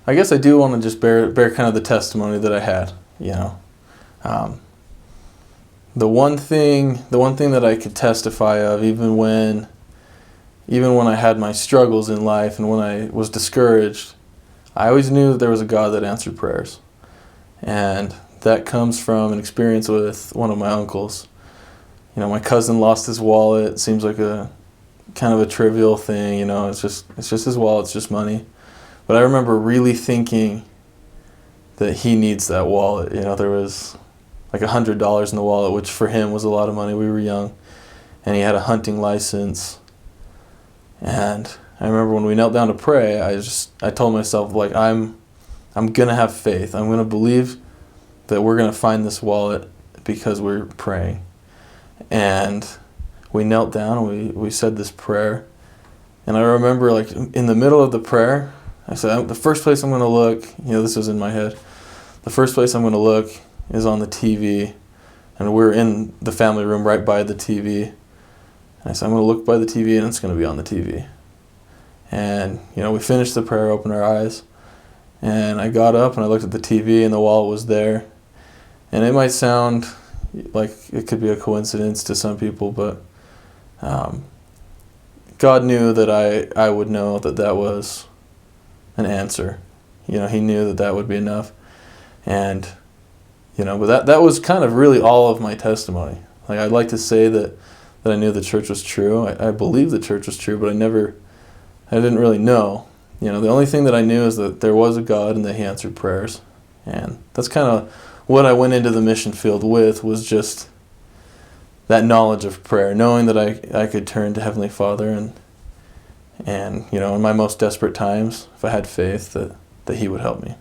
I guess I do want to just bear kind of the testimony that I had. You know, um, the one thing that I could testify of, even when I had my struggles in life and when I was discouraged, I always knew that there was a God that answered prayers, and that comes from an experience with one of my uncles. You know, my cousin lost his wallet. It seems like a kind of a trivial thing. You know, it's just his wallet. It's just money. But I remember really thinking that he needs that wallet. You know, there was like $100 in the wallet, which for him was a lot of money. We were young, and he had a hunting license. And I remember when we knelt down to pray, I told myself, like, I'm gonna have faith. I'm gonna believe that we're gonna find this wallet because we're praying. And we knelt down and we said this prayer. And I remember, like, in the middle of the prayer, I said, the first place I'm going to look, you know, this was in my head, the first place I'm going to look is on the TV. And we're in the family room right by the TV. And I said, I'm going to look by the TV and it's going to be on the TV. And, you know, we finished the prayer, opened our eyes. And I got up and I looked at the TV and the wallet was there. And it might sound like it could be a coincidence to some people, but God knew that I would know that that was an answer. You know, he knew that that would be enough. And, you know, but that was kind of really all of my testimony. Like, I'd like to say that I knew the church was true. I believed the church was true, but I didn't really know. You know, the only thing that I knew is that there was a God and that he answered prayers. And that's kind of what I went into the mission field with, was just that knowledge of prayer, knowing that I could turn to Heavenly Father and you know, in my most desperate times, if I had faith, that he would help me.